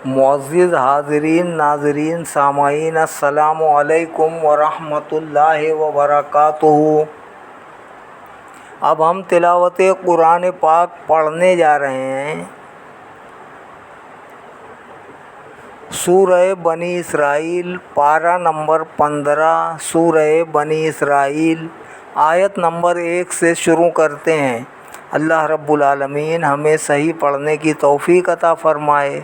معزز حاضرین ناظرین سامعین السلام علیکم ورحمۃ اللہ وبرکاتہ۔ اب ہم تلاوت قرآن پاک پڑھنے جا رہے ہیں۔ سورہ بنی اسرائیل پارہ نمبر 15، سورہ بنی اسرائیل آیت نمبر 1 سے شروع کرتے ہیں۔ اللہ رب العالمین ہمیں صحیح پڑھنے کی توفیق عطا فرمائے،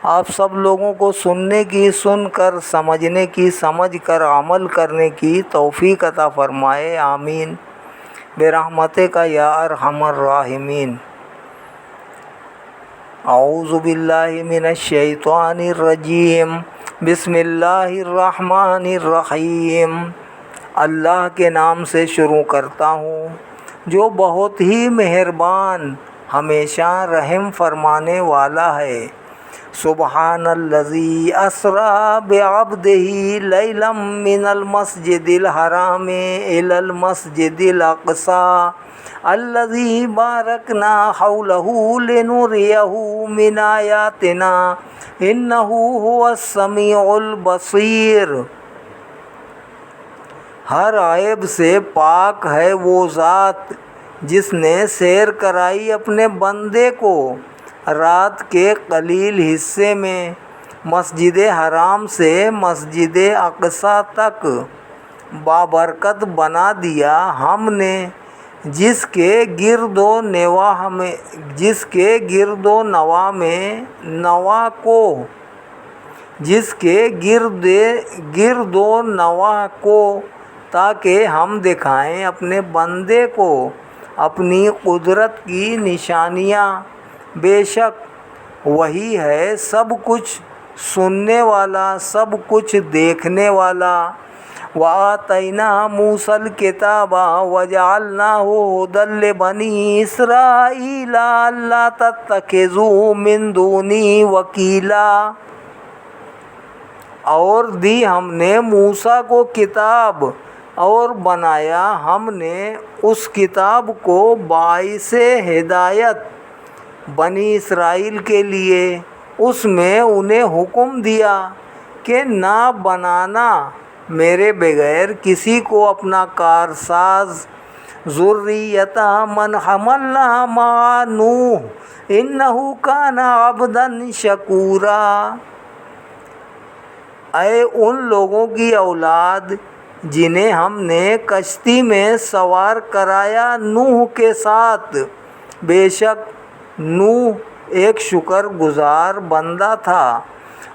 آپ سب لوگوں کو سننے کی سن کر، سمجھنے کی سمجھ کر، عمل کرنے کی توفیق عطا فرمائے، آمین برحمتک یا ارحم الراحمین۔ اعوذ باللہ من الشیطان الرجیم، بسم اللہ الرحمن الرحیم۔ اللہ کے نام سے شروع کرتا ہوں جو بہت ہی مہربان، ہمیشہ رحم فرمانے والا ہے۔ سبحان الذی اسریٰ بعبدہ لیلا من المسجد الحرام الی المسجد الاقصی الذی بارکنا حولہ لنریہ من آیاتنا انہ هو السمیع البصیر۔ ہر عیب سے پاک ہے وہ ذات جس نے سیر کرائی اپنے بندے کو رات کے قلیل حصے میں، مسجد حرام سے مسجد اقصی تک بابرکت بنا دیا ہم نے، جس کے گرد و نواح میں گرد و نواح کو تاکہ ہم دکھائیں اپنے بندے کو اپنی قدرت کی نشانیاں۔ بے شک وہی ہے سب کچھ سننے والا، سب کچھ دیکھنے والا۔ وَآتَيْنَا مُوسَى الْكِتَابَ وَجَعَلْنَاهُ هُدًى لِبَنِي إِسْرَائِيلَ أَلَّا تَتَّخِذُوا مِن دُونِي وَكِيلًا۔ اور دی ہم نے موسیٰ کو کتاب، اور بنایا ہم نے اس کتاب کو باعث ہدایت بنی اسرائیل کے لیے۔ اس میں انہیں حکم دیا کہ نہ بنانا میرے بغیر کسی کو اپنا کارساز۔ ذُرِّيَّةَ مَنْ حَمَلْنَا مَعَ نُوحٍ إِنَّهُ كَانَ عَبْدًا شَكُورًا۔ اے ان لوگوں کی اولاد جنہیں ہم نے کشتی میں سوار کرایا نوح کے ساتھ، بے شک نوح ایک شکر گزار بندہ تھا۔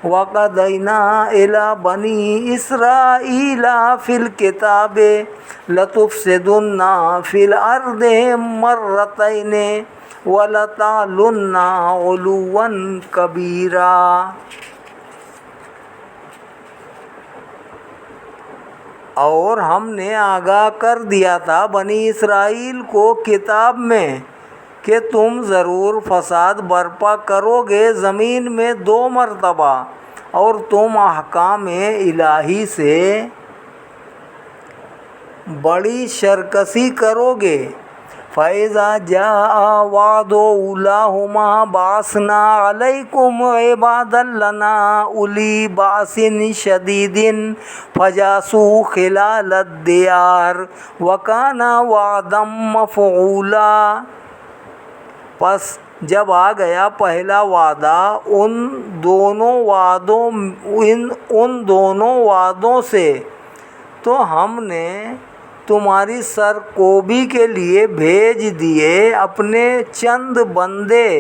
وَقَضَيْنَا إِلَىٰ بَنِي إِسْرَائِيلَ فِي الْكِتَابِ لَتُفْسِدُنَّ فِي الْأَرْضِ مَرَّتَيْنِ وَلَتَعْلُنَّ عُلُوًّا كَبِيرًا۔ اور ہم نے آگاہ کر دیا تھا بنی اسرائیل کو کتاب میں کہ تم ضرور فساد برپا کرو گے زمین میں 2 مرتبہ، اور تم احکام الہی سے بڑی سرکشی کرو گے۔ فَإِذَا جَاءَ وَعْدُ أُولَاهُمَا بَعَثْنَا عَلَيْكُمْ عِبَادًا لَنَا أُولِي بَأْسٍ شَدِيدٍ فَجَاسُوا خِلَالَ الدِّيَارِ وَكَانَ وَعْدًا مَفْعُولًا۔ پس جب آ گیا پہلا وعدہ ان دونوں وعدوں سے، تو ہم نے تمہاری سرکوبی کے لیے بھیج دیے اپنے چند بندے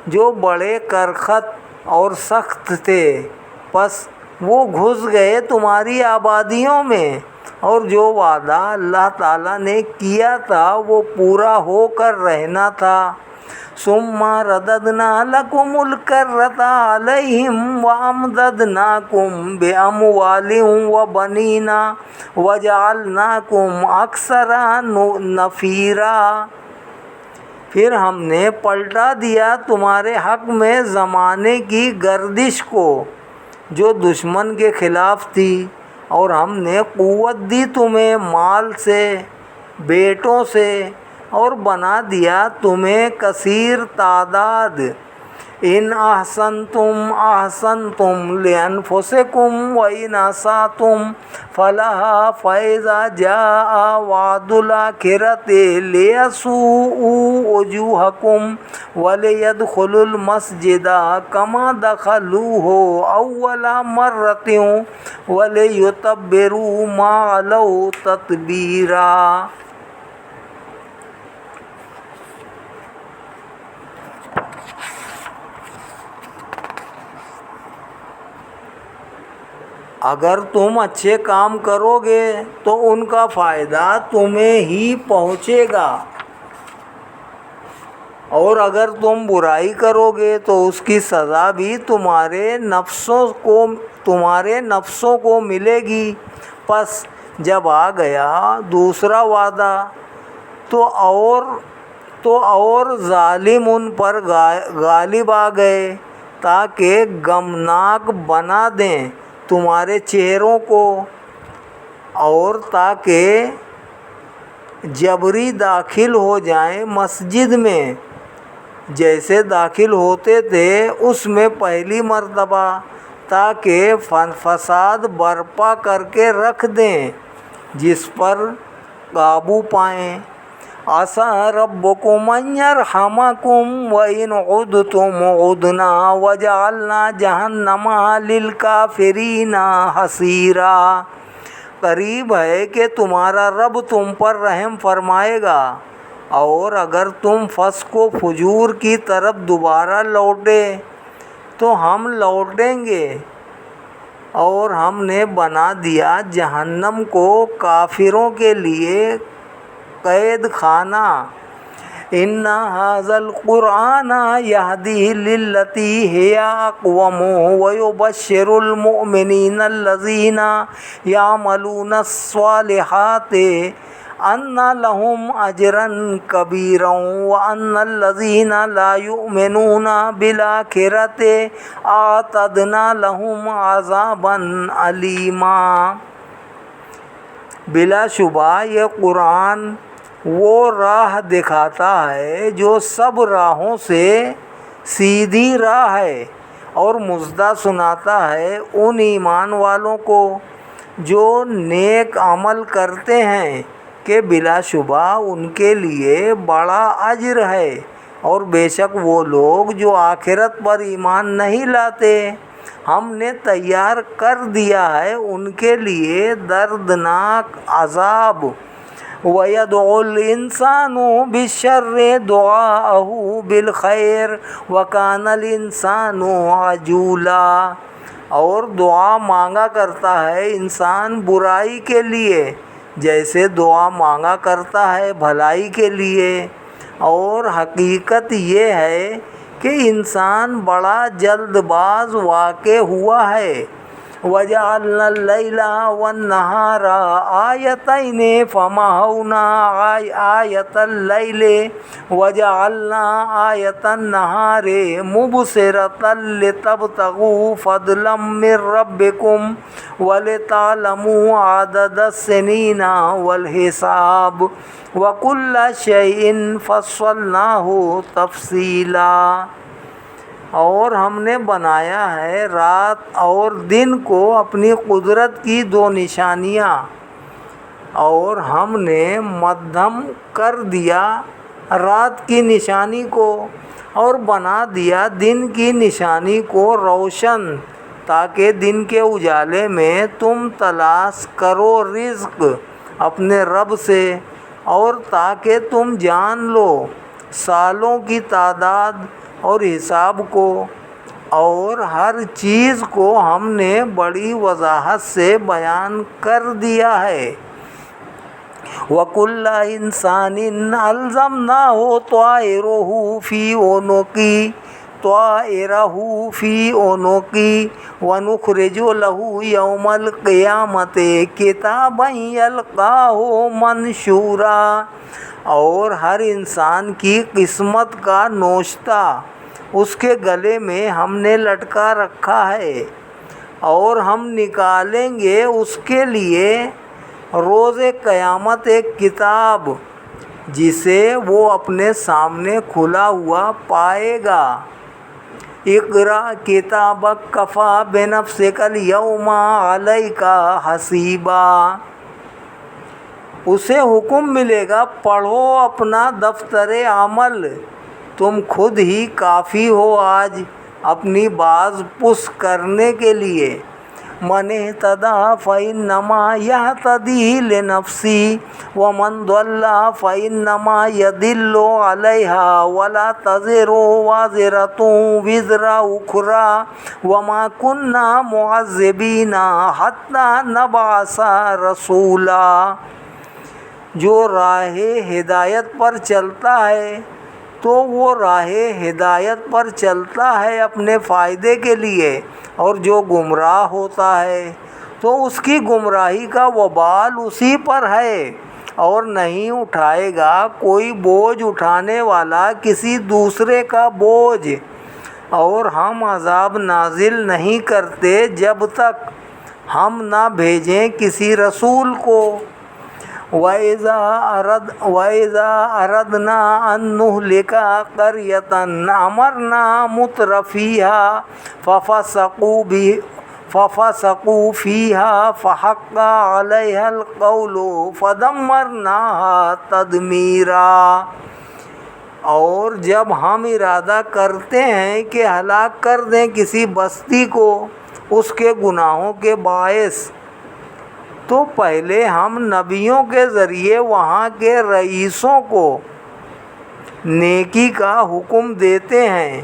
جو بڑے کرخت اور سخت تھے، پس وہ گھس گئے تمہاری آبادیوں میں، اور جو وعدہ اللہ تعالیٰ نے کیا تھا وہ پورا ہو کر رہنا تھا۔ ثُمَّ رَدَدْنَا لَكُمُ الْكَرَّةَ عَلَيْهِمْ وَأَمْدَدْنَاكُمْ بِأَمْوَالٍ وَبَنِينَ وَجَعَلْنَاكُمْ أَكْثَرَ نَفِيرًا۔ پھر ہم نے پلٹا دیا تمہارے حق میں زمانے کی گردش کو جو دشمن کے خلاف تھی، اور ہم نے قوت دی تمہیں مال سے، بیٹوں سے، اور بنا دیا تمہیں کثیر تعداد۔ ان احسنتم احسنتم لانفسکم وان اسأتم فلہا فاذا جاء وعد الآخرۃ لیسوءوا وجوہکم ولیدخلوا المسجد کما دخلوہ اول مرۃ ولیتبروا ما علوا تتبیرا۔ اگر تم اچھے کام کرو گے تو ان کا فائدہ تمہیں ہی پہنچے گا، اور اگر تم برائی کرو گے تو اس کی سزا بھی تمہارے نفسوں کو ملے گی۔ پس جب آ گیا دوسرا وعدہ تو اور ظالم ان پر غالب آ گئے تاکہ غمناک بنا دیں تمہارے چہروں کو، اور تاکہ جبری داخل ہو جائیں مسجد میں جیسے داخل ہوتے تھے اس میں پہلی مرتبہ، تاکہ فساد برپا کر کے رکھ دیں جس پر قابو پائیں۔ عَسَىٰ رَبُّكُمْ أَن يَرْحَمَكُمْ وَإِنْ عُدْتُمْ عُدْنَا وَجَعَلْنَا جَهَنَّمَ لِلْكَافِرِينَ حَصِيرًا۔ قریب ہے کہ تمہارا رب تم پر رحم فرمائے گا، اور اگر تم فسق و فجور کی طرف دوبارہ لوٹے تو ہم لوٹیں گے، اور ہم نے بنا دیا جہنم کو کافروں کے لیے قید خانہ۔ ان ھذا القرآن یہدی للتی ہی اقوم ویبشر المؤمنین الذین یعملون الصالحات ان لهم اجرا کبیرا وان الذین لا یؤمنون بالآخرۃ اعتدنا لهم عذابا علیما۔ بلا شبہ یہ قرآن وہ راہ دکھاتا ہے جو سب راہوں سے سیدھی راہ ہے، اور مژدہ سناتا ہے ان ایمان والوں کو جو نیک عمل کرتے ہیں کہ بلا شبہ ان کے لیے بڑا اجر ہے، اور بے شک وہ لوگ جو آخرت پر ایمان نہیں لاتے ہم نے تیار کر دیا ہے ان کے لیے دردناک عذاب۔ وَيَدْعُ الْإِنسَانُ بِالشَّرِّ دُعَاءَهُ بِالْخَيْرِ وَكَانَ الْإِنسَانُ عَجُولًا۔ اور دعا مانگا کرتا ہے انسان برائی کے لیے جیسے دعا مانگا کرتا ہے بھلائی کے لیے، اور حقیقت یہ ہے کہ انسان بڑا جلد باز واقع ہوا ہے۔ وَجَعَلْنَا اللَّيْلَ وَالنَّهَارَ آیَتَيْنِ فَمَحَوْنَا آیَةَ اللَّيْلِ وَجَعَلْنَا آیَةَ النَّهَارِ مُبْصِرَةً لِتَبْتَغُوا فَضْلًا مِّن رَّبِّكُمْ وَلِتَعْلَمُوا عَدَدَ السِّنِينَ وَالْحِسَابَ وَكُلَّ شَيْءٍ فَصَّلْنَاهُ تَفْصِيلًا۔ اور ہم نے بنایا ہے رات اور دن کو اپنی قدرت کی دو نشانیاں، اور ہم نے مدھم کر دیا رات کی نشانی کو اور بنا دیا دن کی نشانی کو روشن، تاکہ دن کے اجالے میں تم تلاش کرو رزق اپنے رب سے، اور تاکہ تم جان لو سالوں کی تعداد اور حساب کو، اور ہر چیز کو ہم نے بڑی وضاحت سے بیان کر دیا ہے۔ وَكُلَّ إِنسَانٍ أَلْزَمْنَاهُ طَائِرَهُ فِي عُنُقِهِ وَنُخْرِجُ لَهُ يَوْمَ الْقِيَامَةِ كِتَابًا يَلْقَاهُ مَنشُورًا۔ اور ہر انسان کی قسمت کا نوشتہ اس کے گلے میں ہم نے لٹکا رکھا ہے، اور ہم نکالیں گے اس کے لیے روز قیامت ایک کتاب جسے وہ اپنے سامنے کھلا ہوا پائے گا۔ اقرا کتابک کفا بنفسک الیوم علیک حسیبا، اسے حکم ملے گا پڑھو اپنا دفتر عمل، تم خود ہی کافی ہو آج اپنی باز پس کرنے کے لیے۔ من اہتدی فإنما یہتدی لنفسہ ومن ضل فإنما یضل علیہا ولا تزر وازرۃ وزر اخری وما کنا معذبین حتی نبعث رسولا۔ جو راہ ہدایت پر چلتا ہے تو وہ راہ ہدایت پر چلتا ہے اپنے فائدے کے لیے، اور جو گمراہ ہوتا ہے تو اس کی گمراہی کا وبال اسی پر ہے، اور نہیں اٹھائے گا کوئی بوجھ اٹھانے والا کسی دوسرے کا بوجھ، اور ہم عذاب نازل نہیں کرتے جب تک ہم نہ بھیجیں کسی رسول کو۔ وَإِذَا أَرَدْنَا أَن نُّهْلِكَ قَرْيَةً أَمَرْنَا مُتْرَفِيهَا فَفَسَقُوا فِيهَا فَحَقَّ عَلَيْهَا الْقَوْلُ فَدَمَّرْنَاهَا تَدْمِيرًا۔ اور جب ہم ارادہ کرتے ہیں کہ ہلاک کر دیں کسی بستی کو اس کے گناہوں کے باعث، تو پہلے ہم نبیوں کے ذریعے وہاں کے رئیسوں کو نیکی کا حکم دیتے ہیں،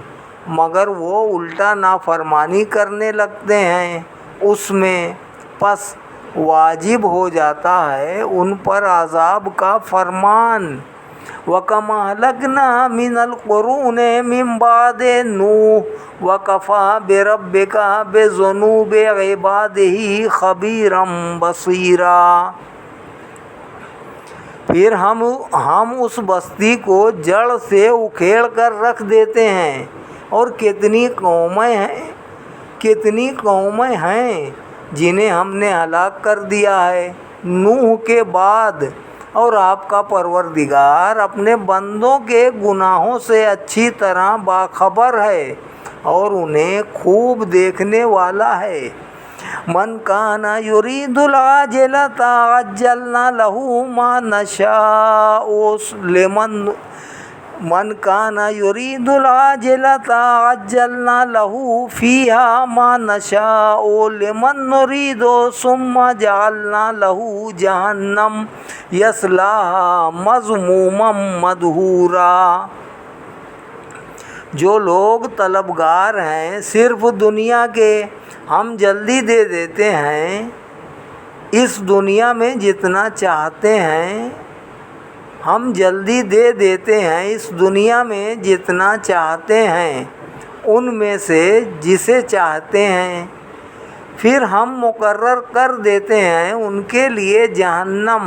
مگر وہ الٹا نافرمانی کرنے لگتے ہیں اس میں، پس واجب ہو جاتا ہے ان پر عذاب کا فرمان۔ وَكَمْ أَهْلَكْنَا مِنَ الْقُرُونِ مِنْ بَعْدِ نُوحٍ وَكَفَى بِرَبِّكَ بِذُنُوبِ عِبَادِهِ خَبِيرًا بَصِيرًا۔ پھر ہم اس بستی کو جڑ سے اکھیڑ کر رکھ دیتے ہیں، اور کتنی قومیں ہیں جنہیں ہم نے ہلاک کر دیا ہے نوح کے بعد، اور آپ کا پروردگار اپنے بندوں کے گناہوں سے اچھی طرح باخبر ہے اور انہیں خوب دیکھنے والا ہے۔ من کان یرید العاجلۃ عجلنا له ما نشاء لمن من کان یرید العاجلۃ عجلنا له فیہا ما نشاء لمن نرید ثم جعلنا له جہنم یصلاها مذموما مدحورا۔ جو لوگ طلبگار ہیں صرف دنیا کے، ہم جلدی دے دیتے ہیں اس دنیا میں جتنا چاہتے ہیں، ہم جلدی دے دیتے ہیں اس دنیا میں جتنا چاہتے ہیں ان میں سے جسے چاہتے ہیں، پھر ہم مقرر کر دیتے ہیں ان کے لیے جہنم،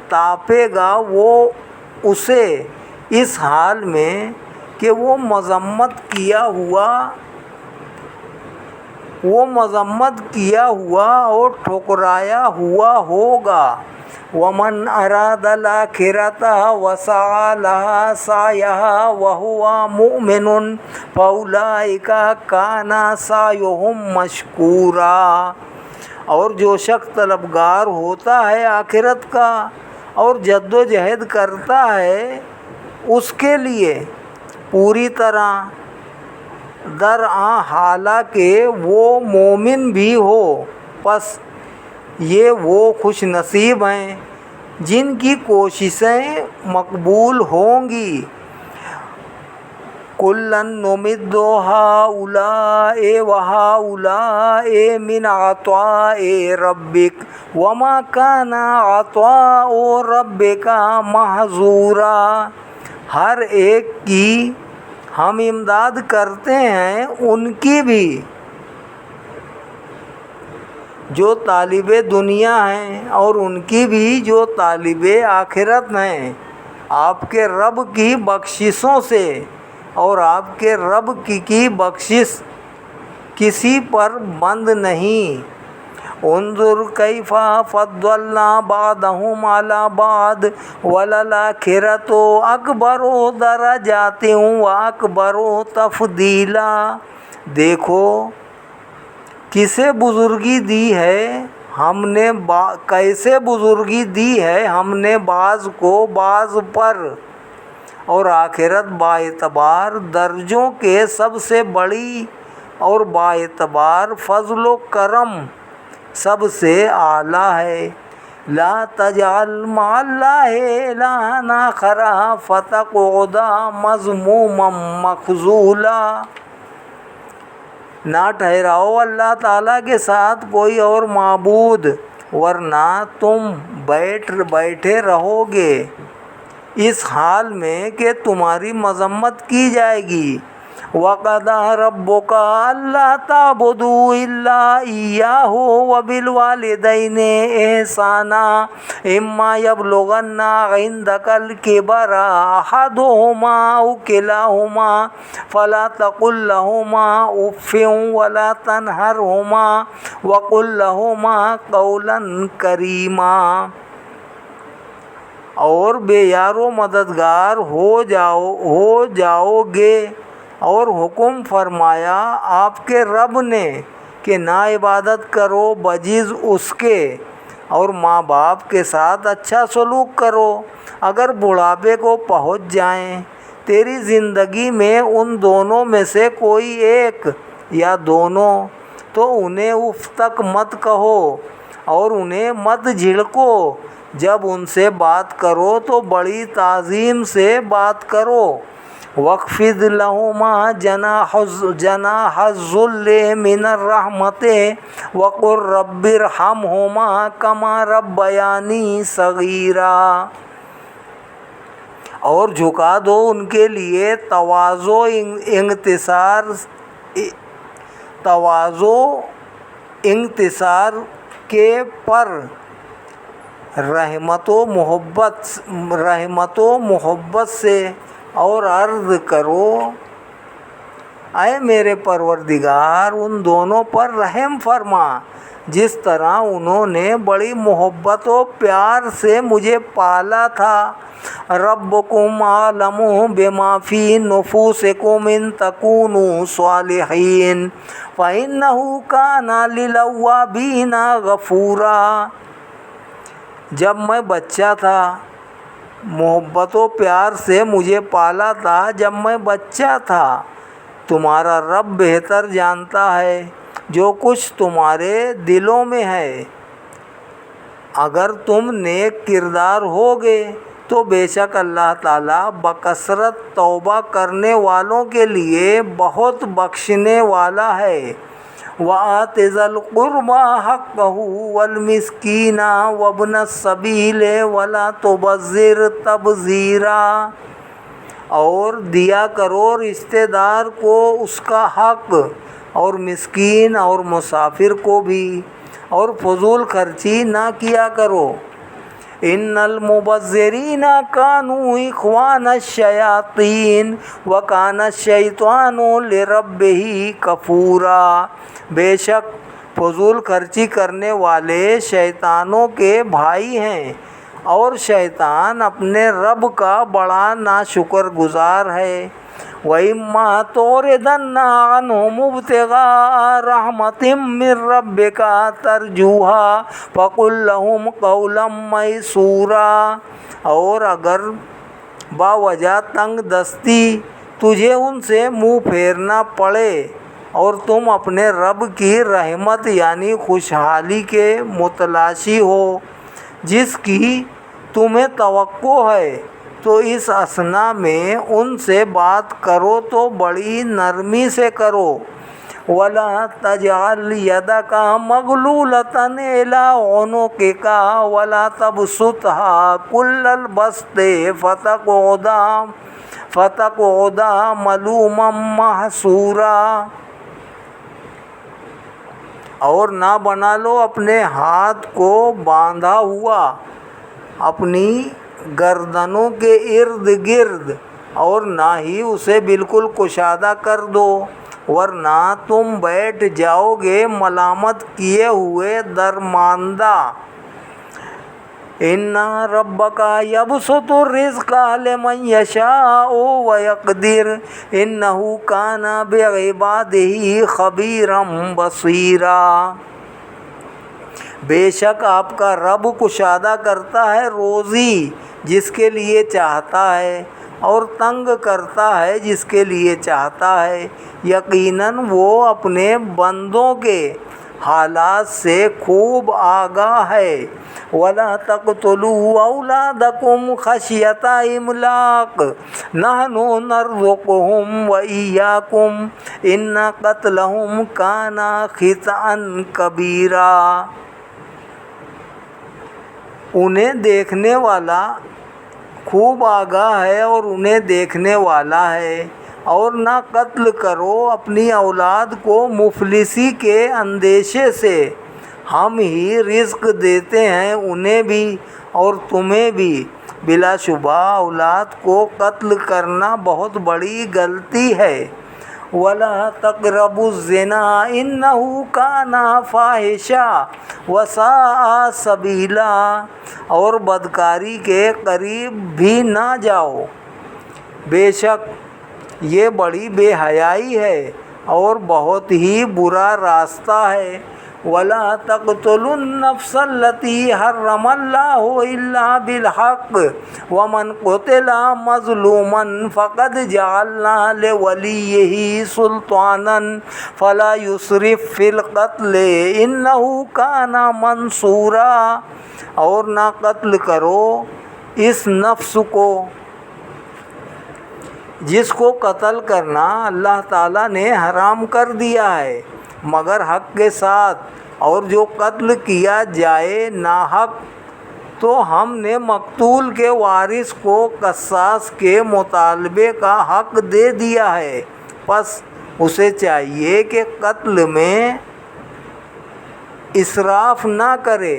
تاپے گا وہ اسے اس حال میں کہ وہ مذمت کیا ہوا اور ٹھکرایا ہوا ہوگا۔ وَمَنْ أَرَادَ الْآخِرَةَ وَسَعَى لَهَا سَعْيَهَا وَهُوَ مُؤْمِنٌ فَأُولَئِكَ كَانَ سَعْيُهُمْ مَشْكُورًا۔ اور جو شخص طلبگار ہوتا ہے آخرت کا اور جد و جہد کرتا ہے اس کے لیے پوری طرح درآں، حالانکہ وہ مومن بھی ہو، پس یہ وہ خوش نصیب ہیں جن کی کوششیں مقبول ہوں گی۔ کُلًّا نُمِدُّ ہَٰؤُلَاءِ وَہَٰؤُلَاءِ مِنْ عَطَاءِ رَبِّكَ وَمَا كَانَ عَطَاءُ رَبِّكَ مَحْظُورًا۔ ہر ایک کی ہم امداد کرتے ہیں، ان کی بھی جو طالب دنیا ہیں اور ان کی بھی جو طالب آخرت ہیں، آپ کے رب کی بخششوں سے، اور آپ کے رب کی بخشش کسی پر بند نہیں۔ انظر کیف فضلنا بعضهم علی بعض وللآخرۃ اکبر درجات واکبر تفضیلا۔ دیکھو کسے بزرگی دی ہے ہم نے، کیسے بزرگی دی ہے ہم نے بعض کو بعض پر، اور آخرت با اعتبار درجوں کے سب سے بڑی اور با اعتبار فضل و کرم سب سے اعلیٰ ہے۔ لا تجعل مع اللہ الہا آخر فتقعد مذموما مخذولا۔ نہ ٹھہراؤ اللہ تعالیٰ کے ساتھ کوئی اور معبود، ورنہ تم بیٹھے رہو گے اس حال میں کہ تمہاری مذمت کی جائے گی۔ وَقَضَىٰ رَبُّكَ أَلَّا تَعْبُدُوا إِلَّا إِيَّاهُ وَبِالْوَالِدَيْنِ إِحْسَانًا إِمَّا يَبْلُغَنَّ عِندَكَ الْكِبَرَ أَحَدُهُمَا أَوْ كِلَاهُمَا فَلَا تَقُل لَّهُمَا أُفٍّ وَلَا تَنْهَرْهُمَا وَقُل لَّهُمَا قَوْلًا كَرِيمًا۔ اور بے یار و مددگار ہو جاؤ گے، اور حکم فرمایا آپ کے رب نے کہ نا عبادت کرو بجز اس کے، اور ماں باپ کے ساتھ اچھا سلوک کرو۔ اگر بڑھاپے کو پہنچ جائیں تیری زندگی میں ان دونوں میں سے کوئی ایک یا دونوں، تو انہیں اف تک مت کہو اور انہیں مت جھڑکو۔ جب ان سے بات کرو تو بڑی تعظیم سے بات کرو۔ وَاخْفِضْ لَهُمَا جَنَاحَ الذُّلِّ مِنَ الرَّحْمَةِ وَقُل رَّبِّ ارْحَمْهُمَا كَمَا رَبَّيَانِي صَغِيرًا۔ اور جھکا دو ان کے لیے تواضع انکسار کے پر رحمت و محبت سے، اور عرض کرو اے میرے پروردگار ان دونوں پر رحم فرما جس طرح انہوں نے بڑی محبت و پیار سے مجھے پالا تھا۔ ربکم اعلم بما فی نفوسکم ان تکونوا صالحین فإنہ کان للأوابین غفورا۔ جب میں بچہ تھا، محبت و پیار سے مجھے پالا تھا جب میں بچہ تھا، تمہارا رب بہتر جانتا ہے جو کچھ تمہارے دلوں میں ہے۔ اگر تم نیک کردار ہوگے تو بے شک اللہ تعالیٰ بکثرت توبہ کرنے والوں کے لیے بہت بخشنے والا ہے۔ وَآتِ ذَا الْقُرْبَىٰ حَقَّهُ وَالْمِسْكِينَ وَابْنَ السَّبِيلِ وَلَا تُبَذِّرْ تَبْذِيرًا۔ اور دیا کرو رشتہ دار کو اس کا حق، اور مسکین اور مسافر کو بھی، اور فضول خرچی نہ کیا کرو۔ ان المبذرین کانوا اخوان الشیاطین وکان الشیطان لربہ کفورا۔ بے شک فضول خرچی کرنے والے شیطانوں کے بھائی ہیں، اور شیطان اپنے رب کا بڑا ناشکر گزار ہے۔ وَإِمَّا تُعْرِضَنَّ عَنْهُمُ ابْتِغَاءَ رَحْمَةٍ مِّن رَّبِّكَ تَرْجُوهَا فَقُل لَّهُمْ قَوْلًا مَّيْسُورًا۔ اور اگر باوجہ تنگ دستی تجھے ان سے منہ پھیرنا پڑے، اور تم اپنے رب کی رحمت یعنی خوشحالی کے متلاشی ہو جس کی تمہیں توقع ہے، تو اس اثنا میں ان سے بات کرو تو بڑی نرمی سے کرو۔ وَلَا تَجْعَلْ يَدَكَ مَغْلُولَةً إِلَىٰ عُنُقِكَ وَلَا تَبْسُطْهَا كُلَّ الْبَسْطِ فَتَقْعُدَ مَلُومًا مَّحْسُورًا۔ اور نہ بنا لو اپنے ہاتھ کو باندھا ہوا اپنی گردنوں کے ارد گرد، اور نہ ہی اسے بالکل کشادہ کر دو۔ ورنہ تم بیٹھ جاؤ گے ملامت کیے ہوئے درماندہ۔ ان ربک یبسط الرزق لمن یشاء ویقدر انہ کان بعبادہ خبیرا بصیرا۔ بے شک آپ کا رب کشادہ کرتا ہے روزی جس کے لیے چاہتا ہے اور تنگ کرتا ہے جس کے لیے چاہتا ہے، یقیناً وہ اپنے بندوں کے حالات سے خوب آگاہ ہے۔ وَلَا تَقْتُلُوا أَوْلَادَكُمْ خَشْيَةَ إِمْلَاقٍ نَحْنُ نَرْزُقُهُمْ وَإِيَّاكُمْ إِنَّ قَتْلَهُمْ كَانَ خِطْئًا كَبِيرًا۔ انہیں دیکھنے والا خوب آگاہ ہے اور انہیں دیکھنے والا ہے، اور نہ قتل کرو اپنی اولاد کو مفلسی کے اندیشے سے، ہم ہی رزق دیتے ہیں انہیں بھی اور تمہیں بھی، بلا شبہ اولاد کو قتل کرنا بہت بڑی غلطی ہے۔ وَلَا تَقْرَبُوا الزِّنَا إِنَّهُ كَانَ فَاحِشَةً وَسَاءَ سَبِيلًا، اور بدکاری کے قریب بھی نہ جاؤ، بے شک یہ بڑی بے حیائی ہے اور بہت ہی برا راستہ ہے۔ وَلَا تَقْتُلُوا النَّفْسَ الَّتِي حَرَّمَ اللَّهُ إِلَّا بِالْحَقِّ وَمَنْ قُتِلَ مَظْلُومًا فَقَدْ جَعَلْنَا لِوَلِيِّهِ سُلْطَانًا فَلَا يُسْرِفْ فِي الْقَتْلِ إِنَّهُ كَانَ مَنْصُورًا۔ اور نہ قتل کرو اس نفس کو جس کو قتل کرنا اللہ تعالیٰ نے حرام کر دیا ہے مگر حق کے ساتھ، اور جو قتل کیا جائے ناحق تو ہم نے مقتول کے وارث کو قصاص کے مطالبے کا حق دے دیا ہے، پس اسے چاہیے کہ قتل میں اسراف نہ کرے،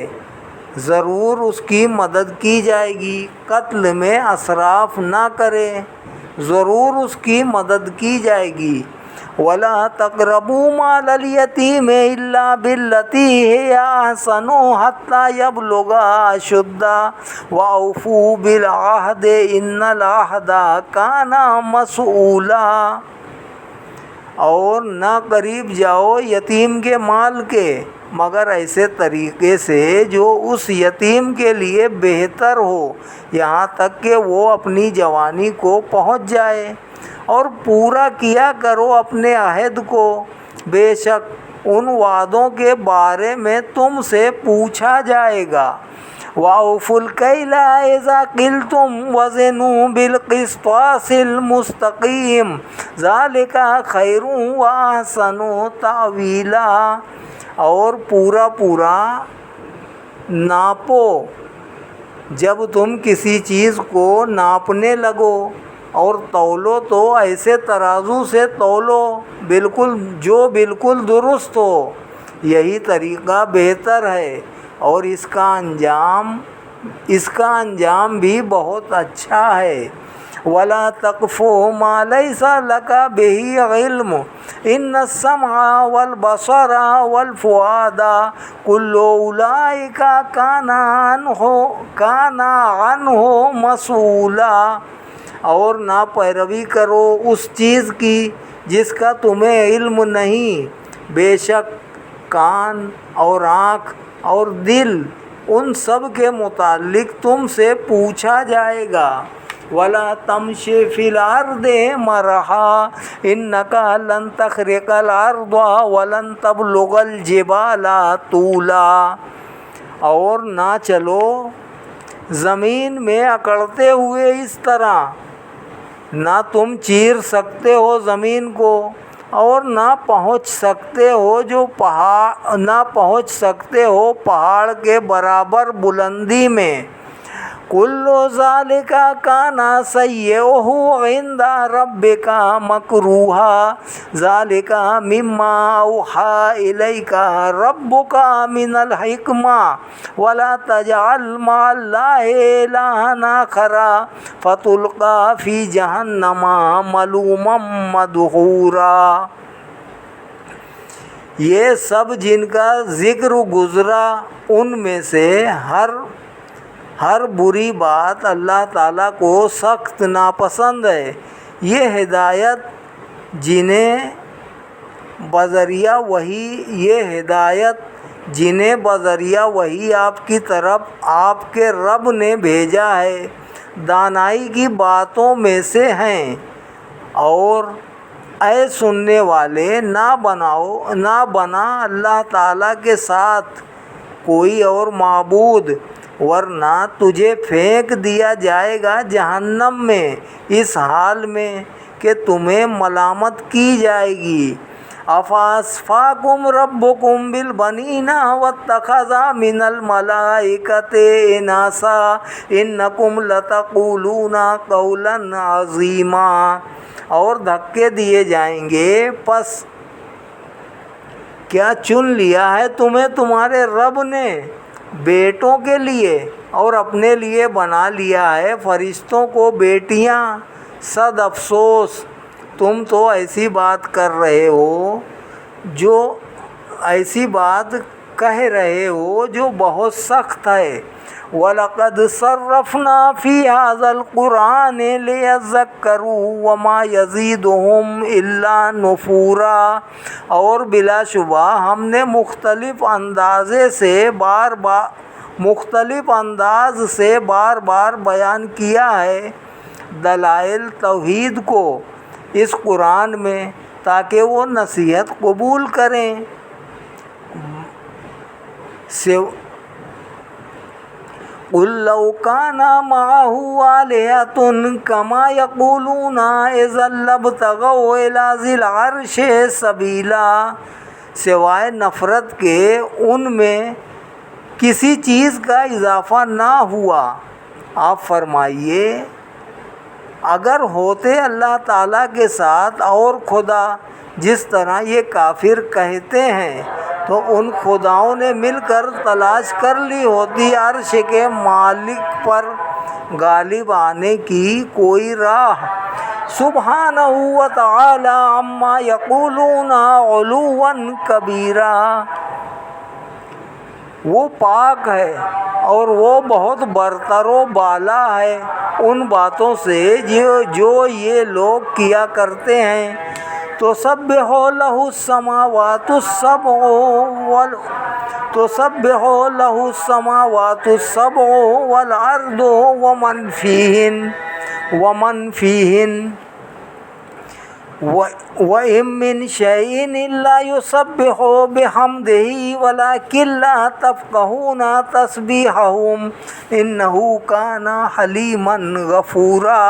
ضرور اس کی مدد کی جائے گی۔ قتل میں اسراف نہ کرے، ضرور اس کی مدد کی جائے گی۔ وَلَا تَقْرَبُوا مَالَ الْيَتِيمِ إِلَّا بِالَّتِي هِيَ أَحْسَنُ حَتَّى يَبْلُغَ أَشُدَّهُ وَأَوْفُوا بِالْعَهْدِ إِنَّ الْعَهْدَ كَانَ مَسْئُولًا۔ اور نہ قریب جاؤ یتیم کے مال کے مگر ایسے طریقے سے جو اس یتیم کے لیے بہتر ہو، یہاں تک کہ وہ اپنی جوانی کو پہنچ جائے، اور پورا کیا کرو اپنے عہد کو، بے شک ان وعدوں کے بارے میں تم سے پوچھا جائے گا۔ وَأَوْفُوا الْكَيْلَ إِذَا قِلْتُمْ وَزِنُوا بِالْقِسْطَاسِ الْمُسْتَقِيمِ ذَلِكَ خَيْرٌ وَأَحْسَنُ تَأْوِيلًا۔ اور پورا ناپو جب تم کسی چیز کو ناپنے لگو، اور تولو تو ایسے ترازو سے تولو بالکل درست ہو، یہی طریقہ بہتر ہے اور اس کا انجام بھی بہت اچھا ہے۔ وَلَا تَقْفُ مَا لَيْسَ لَكَ بِهِ عِلْمٌ إِنَّ السَّمْعَ وَالْبَصَرَ وَالْفُؤَادَ كُلُّ أُولَئِكَ كَانَ عَنْهُ مَسْئُولًا۔ اور نہ پیروی کرو اس چیز کی جس کا تمہیں علم نہیں، بے شک کان اور آنکھ اور دل ان سب کے متعلق تم سے پوچھا جائے گا۔ وَلَا تَمْشِ فِي الْأَرْضِ مَرَحًا إِنَّكَ لَن تَخْرِقَ الْأَرْضَ وَلَن تَبْلُغَ الْجِبَالَ طُولًا۔ اور نہ چلو زمین میں اکڑتے ہوئے اس طرح، نہ تم چیر سکتے ہو زمین کو، اور نہ پہنچ سکتے ہو پہاڑ کے برابر بلندی میں۔ کُلُّ ذَلِكَ كَانَ سَيِّئُهُ عِندَ رَبِّكَ مَكْرُوهًا ذَلِكَ مِمَّا أَوْحَىٰ إِلَيْكَ رَبُّكَ مِنَ الْحِكْمَةِ وَلَا تَجْعَلْ مَعَ اللَّهِ إِلَٰهًا آخَرَ فَتُلْقَىٰ فِي جَهَنَّمَ مَلُومًا مَدْحُورًا۔ یہ سب جن کا ذکر گزرا ان میں سے ہر بری بات اللہ تعالیٰ کو سخت ناپسند ہے۔ یہ ہدایت جنہیں بذریعہ وحی آپ کی طرف آپ کے رب نے بھیجا ہے دانائی کی باتوں میں سے ہیں، اور اے سننے والے نہ بنا اللہ تعالیٰ کے ساتھ کوئی اور معبود، ورنہ تجھے پھینک دیا جائے گا جہنم میں اس حال میں کہ تمہیں ملامت کی جائے گی۔ افاصفاکم ربکم بالبنین واتخذ من الملائکۃ اناسا انکم لتقولون قولا عظیما۔ اور دھکے دیے جائیں گے، پس کیا چن لیا ہے تمہیں تمہارے رب نے بیٹوں کے لیے، اور اپنے لیے بنا لیا ہے فرشتوں کو بیٹیاں؟ صد افسوس، تم تو ایسی بات کہہ رہے ہو جو بہت سخت ہے۔ وَلَقَدْ صَرَّفْنَا فِي هَذَا الْقُرْآنِ لِيَذَّكَّرُوا وَمَا يَزِيدُهُمْ إِلَّا نُفُورًا۔ اور بلا شبہ ہم نے مختلف انداز سے بار بار بیان کیا ہے دلائل توحید کو اس قرآن میں، تاکہ وہ نصیحت قبول کریں۔ قُل لَّوْ كَانَ مَعَهُ آلِهَةٌ كَمَا يَقُولُونَ إِذًا لَّابْتَغَوْا إِلَىٰ ذِي الْعَرْشِ سَبِيلًا۔ سوائے نفرت کے ان میں کسی چیز کا اضافہ نہ ہوا۔ آپ فرمائیے، اگر ہوتے اللہ تعالیٰ کے ساتھ اور خدا جس طرح یہ کافر کہتے ہیں، تو ان خداؤں نے مل کر تلاش کر لی ہوتی عرش کے مالک پر غالب آنے کی کوئی راہ۔ سبحانہ وتعالی عما یقولون علوا کبیرا۔ وہ پاک ہے اور وہ بہت برتر و بالا ہے ان باتوں سے جو یہ لوگ کیا کرتے ہیں۔ تسبح لہ السماوات السبع والارض ومن فیہن وَإِن مِّن شَيْءٍ إِلَّا يُسَبِّحُ بِحَمْدِهِ وَلَٰكِن لَّا تَفْقَهُونَ تَسْبِيحَهُمْ إِنَّهُ كَانَ حَلِيمًا غَفُورًا۔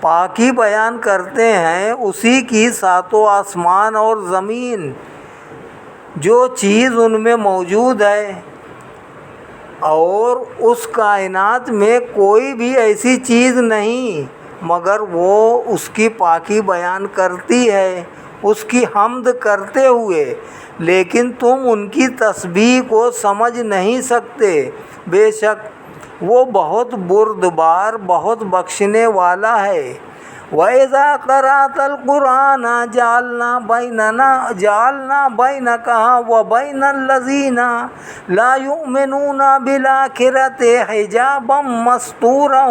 پاکی بیان کرتے ہیں اسی کی ساتوں آسمان اور زمین، جو چیز ان میں موجود ہے، اور اس کائنات میں کوئی بھی ایسی چیز نہیں مگر وہ اس کی پاکی بیان کرتی ہے اس کی حمد کرتے ہوئے، لیکن تم ان کی تسبیح کو سمجھ نہیں سکتے۔ بے شک وہ بہت بردبار، بہت بخشنے والا ہے۔ وَإِذَا قَرَأْتَ الْقُرْآنَ جَعَلْنَا بَيْنَكَ وَبَيْنَ الَّذِينَ لَا يُؤْمِنُونَ بِالْآخِرَةِ حِجَابًا مَّسْتُورًا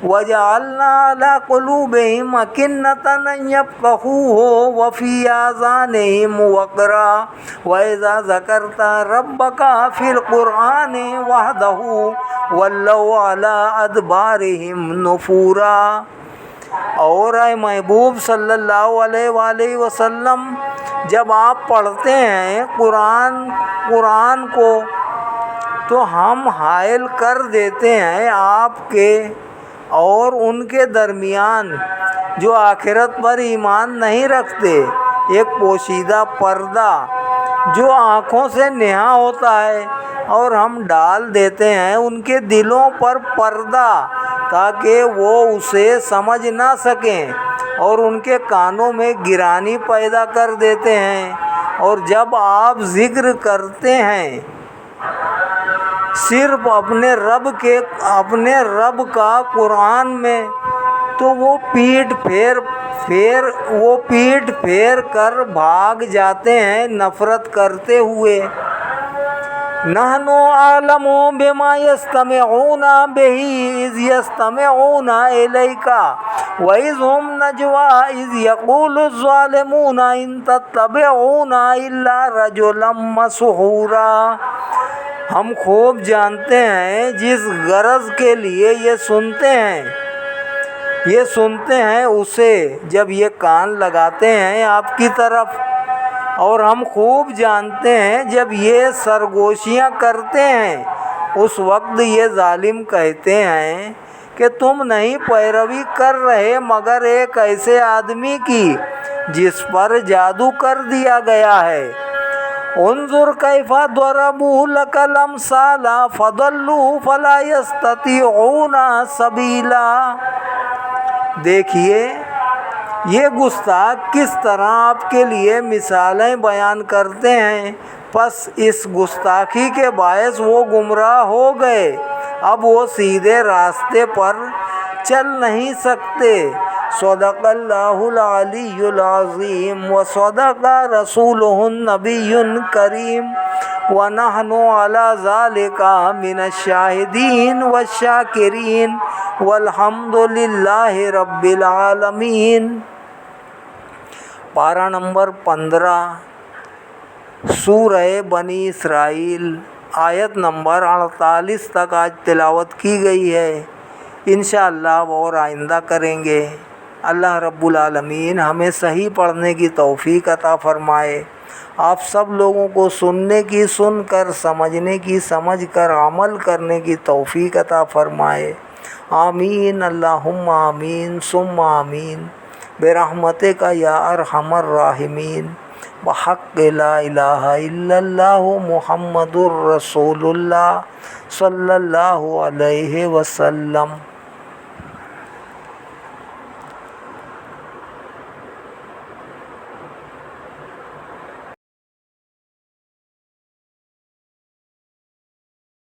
وَجَعَلْنَا عَلَىٰ قُلُوبِهِمْ أَكِنَّةً أَن يَفْقَهُوهُ وَفِي آذَانِهِمْ وَقْرًا وَإِذَا ذَكَرْتَ رَبَّكَ فِي الْقُرْآنِ وَحْدَهُ وَلَّوْا عَلَىٰ أَدْبَارِهِمْ نُفُورًا۔ اور اے محبوب صلی اللہ علیہ وآلہ وسلم، جب آپ پڑھتے ہیں قرآن کو تو ہم حائل کر دیتے ہیں آپ کے اور ان کے درمیان جو آخرت پر ایمان نہیں رکھتے ایک پوشیدہ پردہ جو آنکھوں سے نہا ہوتا ہے، اور ہم ڈال دیتے ہیں ان کے دلوں پر پردہ تاکہ وہ اسے سمجھ نہ سکیں، اور ان کے کانوں میں گرانی پیدا کر دیتے ہیں۔ اور جب آپ ذکر کرتے ہیں صرف اپنے رب کا قرآن میں، تو وہ پیٹ پھیر کر بھاگ جاتے ہیں نفرت کرتے ہوئے۔ نحن اعلم بما يستمعون به اذ يستمعون اليك واذ هم نجوى اذ يقول الظالمون ان تتبعون الا رجلا مسحورا۔ ہم خوب جانتے ہیں جس غرض کے لیے یہ سنتے ہیں اسے جب یہ کان لگاتے ہیں آپ کی طرف، اور ہم خوب جانتے ہیں جب یہ سرگوشیاں کرتے ہیں اس وقت یہ ظالم کہتے ہیں کہ تم نہیں پیروی کر رہے مگر ایک ایسے آدمی کی جس پر جادو کر دیا گیا ہے۔ انظر کیف ضربوا لک الامثال فضلوا فلا یستطیعون سبیلا۔ دیکھیے یہ گستاخ کس طرح آپ کے لیے مثالیں بیان کرتے ہیں، پس اس گستاخی کے باعث وہ گمراہ ہو گئے، اب وہ سیدھے راستے پر چل نہیں سکتے۔ صدق اللہ العلی العظیم و صدق رسولہ النبی الکریم ونحن علی ذلک من الشاہدین والشاکرین والحمد للہ رب العالمین۔ پارہ نمبر 15 سورہ بنی اسرائیل، آیت نمبر 48 تک آج تلاوت کی گئی ہے، انشاءاللہ اور آئندہ کریں گے۔ اللہ رب العالمین ہمیں صحیح پڑھنے کی توفیق عطا فرمائے، آپ سب لوگوں کو سننے کی سن کر، سمجھنے کی سمجھ کر، عمل کرنے کی توفیق عطا فرمائے، آمین اللہم آمین ثم آمین برحمتک یا ارحم الراحمین بحق لا الہ الا اللہ محمد الرسول اللہ صلی اللہ علیہ وسلم۔